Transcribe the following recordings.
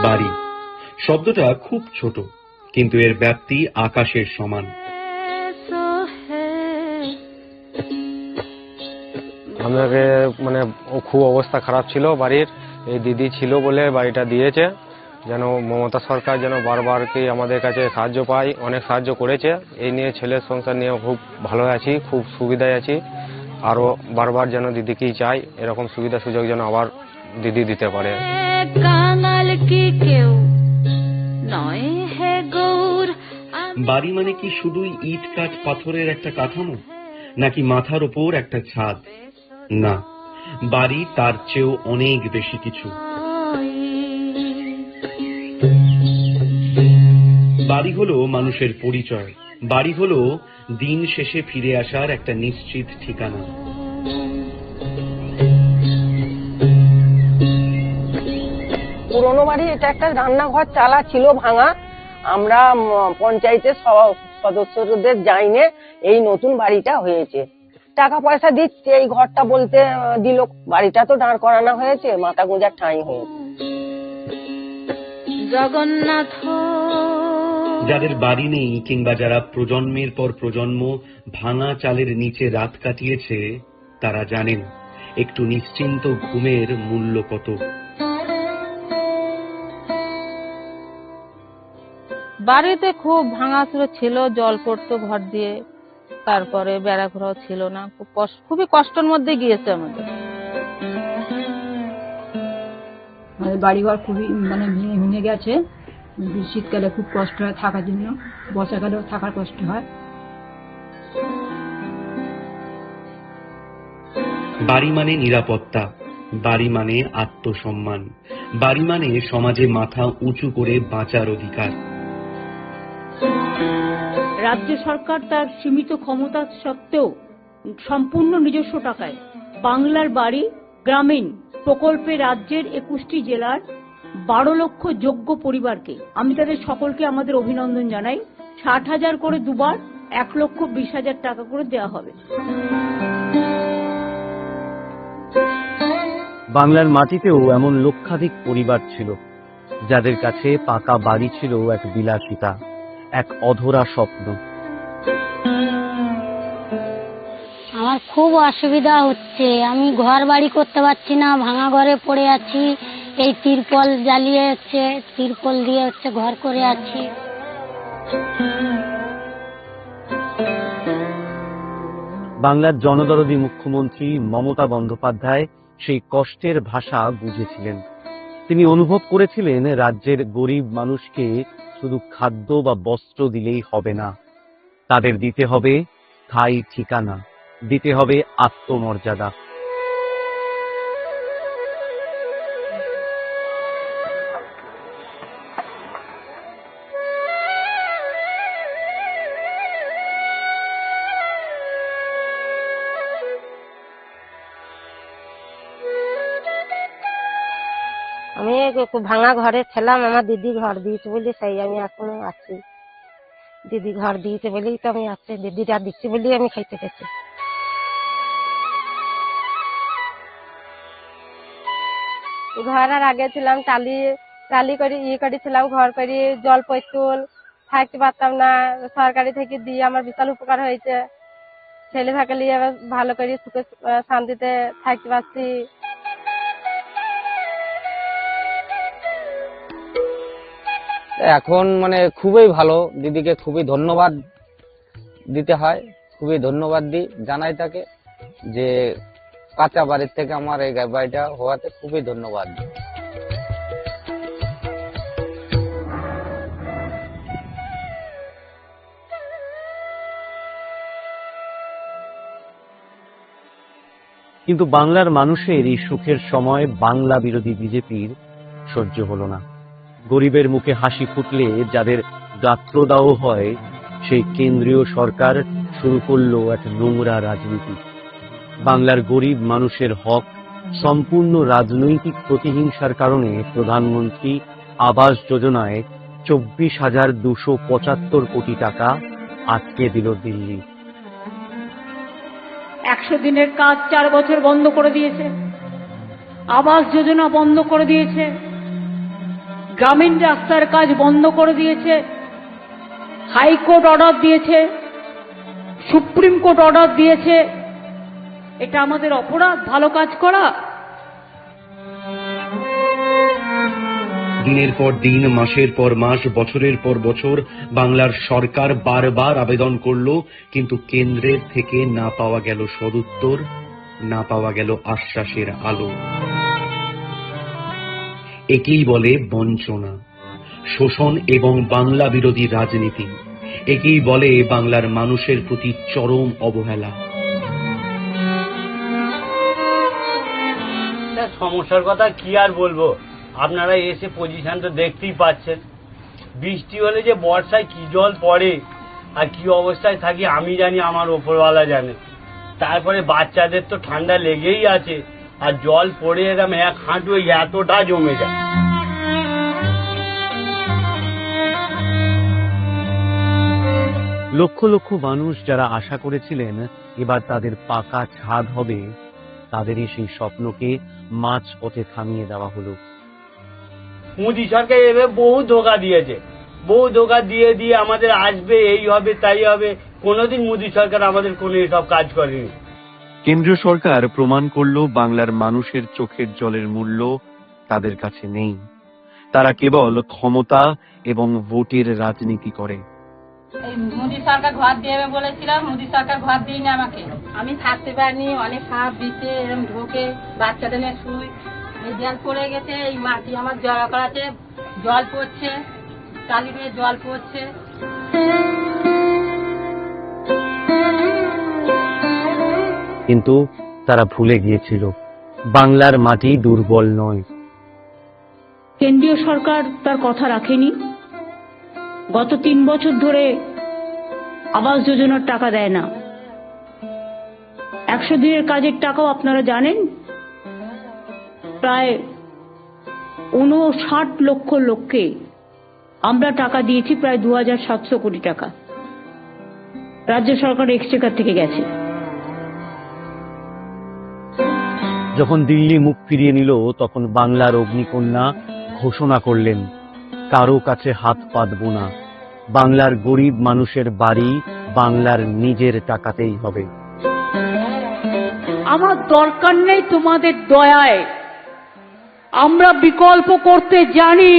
বাড়ি শব্দটা খুব ছোট, কিন্তু এর ব্যাপ্তি আকাশের সমান। আমাদের মানে খুব অবস্থা খারাপ ছিল বাড়ির, এই দিদি ছিল বলে বাড়িটা দিয়েছে। যেন মমতা সরকার যেন বারবার কি আমাদের কাছে সাহায্য পাই, অনেক সাহায্য করেছে। এই নিয়ে ছেলের সংসার নিয়ে খুব ভালো আছি, খুব সুবিধায় আছি। আরো বারবার যেন দিদিকেই চাই, এরকম সুবিধা সুযোগ যেন আবার দিদি দিতে পারে। বাড়ি মানে কি শুধুই ইট কাঠ পাথরের একটা কাঠামো, নাকি মাথার ওপর একটা ছাদ? না, বাড়ি তার চেয়েও অনেক বেশি কিছু। বাড়ি হলো মানুষের পরিচয়, বাড়ি হলো দিন শেষে ফিরে আসার একটা নিশ্চিত ঠিকানা। পুরনো বাড়ি, এটা একটা রান্নাঘর চালা ছিল ভাঙা। আমরা পঞ্চায়েতের সদস্যদের জানিয়ে এই নতুন বাড়িটা হয়েছে। টাকা পয়সা দিচ্ছে, এই ঘরটা বলতে দিল। বাড়িটা তো দাঁড় করানো হয়েছে, মাথা গোঁজার ঠাঁই হয়েছে। জগন্নাথ। যাদের বাড়ি নেই কিংবা যারা প্রজন্মের পর প্রজন্ম ভাঙা চালের নিচে রাত কাটিয়েছে, তারা জানেন একটু নিশ্চিন্ত ঘুমের মূল্য কত। বাড়িতে খুব ভাঙাচুরো ছিল, জল পড়তো ঘর দিয়ে, তারপরে বেড়া ঘোরাও ছিল না, খুবই কষ্টের মধ্যে গিয়েছে আমাদের। বাড়িঘর খুবই মানে ভেঙে গেছে। শীতকালে খুব কষ্ট হয় থাকার জন্য, বর্ষাকালেও থাকার কষ্ট হয়। বাড়ি মানে নিরাপত্তা, বাড়ি মানে আত্মসম্মান, বাড়ি মানে সমাজে মাথা উঁচু করে বাঁচার অধিকার। রাজ্য সরকার তার সীমিত ক্ষমতা সত্ত্বেও সম্পূর্ণ নিজস্ব টাকায় বাংলার বাড়ি গ্রামীণ প্রকল্পে রাজ্যের 21টি জেলার 12 লক্ষ যোগ্য পরিবারকে, আমি তাদের সকলকে আমাদের অভিনন্দন জানাই। 60,000 করে দুবার 1,20,000 টাকা করে দেওয়া হবে। বাংলার মাটিতেও এমন লক্ষাধিক পরিবার ছিল যাদের কাছে পাকা বাড়ি ছিল এক বিলাসিতা, এক অধরা স্বপ্ন। আমার খুব অসুবিধা হচ্ছে, আমি ঘর বাড়ি করতে পারছি না, ভাঙা ঘরে পড়ে আছি। এই তিরপল জ্বালিয়ে তিরপল দিয়ে ঘর করে আছি। বাংলার জনদরদী মুখ্যমন্ত্রী মমতা বন্দ্যোপাধ্যায় সেই কষ্টের ভাষা বুঝেছিলেন। তিনি অনুভব করেছিলেন রাজ্যের গরিব মানুষকে শুধু খাদ্য বা বস্ত্র দিলেই হবে না, তাদের দিতে হবে স্থায়ী ঠিকানা, দিতে হবে আত্মমর্যাদা। আমি ভাঙা ঘরে ছিলাম, আমার দিদি ঘর দিয়েছে বলে সেই আমি এখনো আছি। দিদি ঘর দিয়েছে বলেই তো আমি আছি, দিদিটা দিচ্ছি বলেই আমি খাইতে পেয়েছি। ঘরের আগে ছিলাম টালি করে করেছিলাম, ঘর করে জল পড়তুল, থাকতে পারতাম না। সরকারি থেকে দিয়ে আমার বিশাল উপকার হয়েছে। ছেলে থাকে নিয়ে ভালো করে সুখে শান্তিতে থাকতে পারছি। এখন মানে খুবই ভালো, দিদিকে খুবই ধন্যবাদ দিতে হয়, খুবই ধন্যবাদ দিই, জানাই তাকে যে কাঁচা বাড়ির থেকে আমার এই বাড়িটা হওয়াতে খুবই ধন্যবাদ। কিন্তু বাংলার মানুষের এই সুখের সময় বাংলা বিরোধী বিজেপির সহ্য হলো না। গরিবের মুখে হাসি ফুটলে যাদের গাত্রদাহ হয়, সেই কেন্দ্রীয় সরকার শুরু করলো এক নোংরা রাজনীতি। বাংলার গরিব মানুষের হক সম্পূর্ণ রাজনৈতিক প্রতিহিংসার কারণে প্রধানমন্ত্রী আবাস যোজনায় 24,275 কোটি টাকা আটকে দিল দিল্লি। 100 দিনের কাজ 4 বছর বন্ধ করে দিয়েছে, আবাস যোজনা বন্ধ করে দিয়েছে, গ্রামীণ রাস্তার কাজ বন্ধ করে দিয়েছে, হাইকোর্ট অর্ডার দিয়েছে, সুপ্রিম কোর্ট অর্ডার দিয়েছে। এটা আমাদের অপরাধ ভালো কাজ করা? দিনের পর দিন, মাসের পর মাস, বছরের পর বছর বাংলার সরকার বারবার আবেদন করলো, কিন্তু কেন্দ্রের থেকে না পাওয়া গেল সদুত্তর, না পাওয়া গেল আশ্বাসের আলো। একেই বলে বঞ্চনা, শোষণ এবং বাংলা বিরোধী রাজনীতি। একেই বলে বাংলার মানুষের প্রতি চরম অবহেলা। সমস্যার কথা কি আর বলবো, আপনারা এসে পজিশন তো দেখতেই পাচ্ছেন। বৃষ্টি হলে যে বর্ষায় কি জল পড়ে আর কি অবস্থায় থাকি আমি জানি, আমার ওপরওয়ালা জানে। তারপরে বাচ্চাদের তো ঠান্ডা লেগেই আছে, আর জল পড়ে এরকম এক হাঁটু এতটা জমে যায়। লক্ষ লক্ষ মানুষ যারা আশা করেছিলেন এবার তাদের পাকা ছাদ হবে, তাদেরই সেই স্বপ্নকে মাঝপথে থামিয়ে দেওয়া হলো। মোদী সরকার এভাবে বহু ধোঁকা দিয়েছে, বহু ধোঁকা দিয়ে দিয়ে আমাদের আসবে, এই হবে তাই হবে। কোনোদিন মোদী সরকার আমাদের কোনো এসব কাজ করেনি। কেন্দ্রীয় সরকার প্রমাণ করলো বাংলার মানুষের চোখের জলের মূল্য তাদের কাছে নেই। তারা কেবল ক্ষমতা এবং ভোটের রাজনীতি করে। মোদী সরকার ঘর দেবে বলেছিলাম, মোদী সরকার ঘর দিইনি আমাকে। আমি থাকতে পারিনি, অনেক সাপ দিচ্ছে, এরকম ঢোকে, বাচ্চাদের নিয়ে শুই। এই জল পড়ে গেছে, এই মাটি আমার জড়া করাছে, জল পড়ছে, টালি দিয়ে জল পড়ছে। কিন্তু তারা ভুলে গিয়েছিল বাংলার মাটি দুর্বল নয়। কেন্দ্রীয় সরকার তার কথা রাখেনি। গত 3 বছর ধরে আবাস যোজনার টাকা দেয় না। 100 দিনের কাজের টাকাও আপনারা জানেন, প্রায় 59 লক্ষ লোককে আমরা টাকা দিয়েছি, প্রায় 2700 কোটি টাকা রাজ্য সরকার এক্সচেকার থেকে গেছে। যখন দিল্লি মুখ ফিরিয়ে নিল, তখন বাংলার অগ্নিকন্যা ঘোষণা করলেন, কারো কাছে হাত পাতব না, বাংলার গরিব মানুষের বাড়ি বাংলার নিজের টাকাতেই হবে। আমার দরকার নেই তোমাদের দয়ায়, আমরা বিকল্প করতে জানি।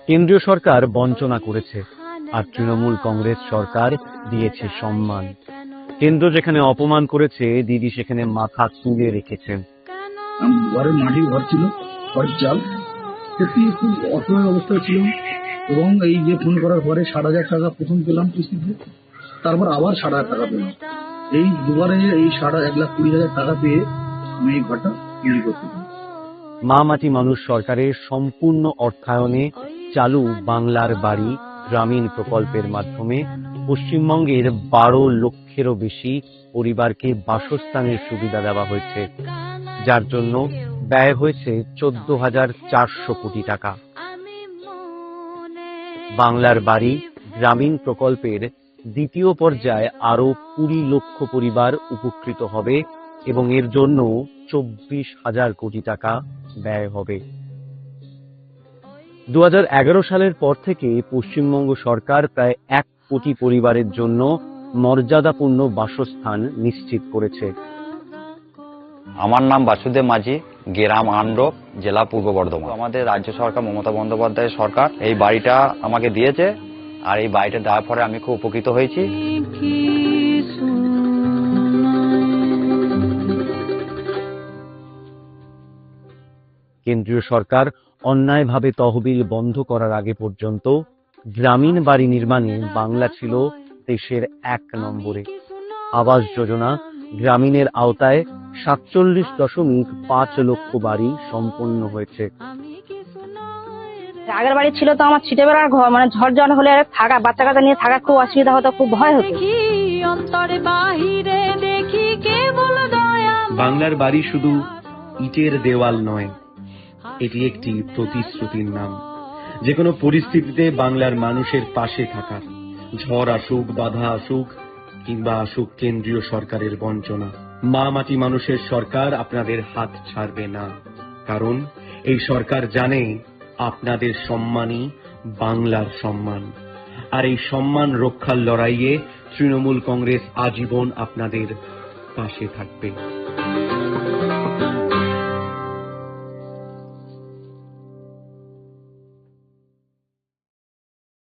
কেন্দ্রীয় সরকার বঞ্চনা করেছে, আর তৃণমূল কংগ্রেস সরকার দিয়েছে সম্মান। কেন্দ্র যেখানে অপমান করেছে, দিদি সেখানে মাথা তুলে রেখেছেন। ঘরের মাটির ঘর ছিল, ঘরের চাল, সত্যি খুব অসহায় অবস্থায় ছিল। এবং এই যে ফোন করার পরে 60,000 টাকা প্রথম পেলাম কিস্তিতে, তারপর আবার 60,000 টাকা পেলাম। এই দুবারে এই 1,20,000 টাকা পেয়ে আমি এই ঘরটা তৈরি করতে পারি। মা মাটি মানুষ সরকারের সম্পূর্ণ অর্থায়নে চালু বাংলার বাড়ি গ্রামীণ প্রকল্পের মাধ্যমে পশ্চিমবঙ্গের 12 লক্ষেরও বেশি পরিবারকে বাসস্থানের সুবিধা দেওয়া হয়েছে, যার জন্য ব্যয় হয়েছে 14,400 কোটি টাকা। বাংলার বাড়ি গ্রামীণ প্রকল্পের দ্বিতীয় পর্যায়ে আরো 20 লক্ষ পরিবার উপকৃত হবে এবং এর জন্য 24,000 কোটি টাকা ব্যয় হবে। 2011 সালের পর থেকে পশ্চিমবঙ্গ সরকার প্রায় 1 কোটি পরিবারের জন্য মর্যাদাপূর্ণ বাসস্থান নিশ্চিত করেছে। আমার নাম বাসুদেব মাঝি, গ্রাম আন্ডব, জেলা পূর্ব বর্ধমান। আমাদের রাজ্য সরকার মমতা বন্দ্যোপাধ্যায়ের সরকার এই বাড়িটা আমাকে দিয়েছে, আর এই বাড়িটা দেওয়ার পরে আমি খুব উপকৃত হয়েছি। কেন্দ্রীয় সরকার অন্যায়ভাবে তহবিল বন্ধ করার আগে পর্যন্ত গ্রামীণ বাড়ি নির্মাণে বাংলা ছিল দেশের 1 নম্বরে। আবাস যোজনা গ্রামীণের আওতায় 47.5 লক্ষ বাড়ি সম্পন্ন হয়েছে। আগের বাড়ি ছিল তো আমার ছিটে বেড়ার ঘর, মানে ঝড় জল হলে থাকা, বাচ্চা কাচ্চা নিয়ে থাকা খুব অসুবিধা হতো, খুব ভয় হতো। বাংলার বাড়ি শুধু ইটের দেওয়াল নয়, এটি একটি প্রতিশ্রুতির নাম। যে কোনো পরিস্থিতিতে বাংলার মানুষের পাশে থাকা, ঝড় আসুক, বাধা আসুক, কিংবা আসুক কেন্দ্রীয় সরকারের বঞ্চনা, মা মাটি মানুষের সরকার আপনাদের হাত ছাড়বে না। কারণ এই সরকার জানে আপনাদের সম্মানই বাংলার সম্মান, আর এই সম্মান রক্ষার লড়াইয়ে তৃণমূল কংগ্রেস আজীবন আপনাদের পাশে থাকবে।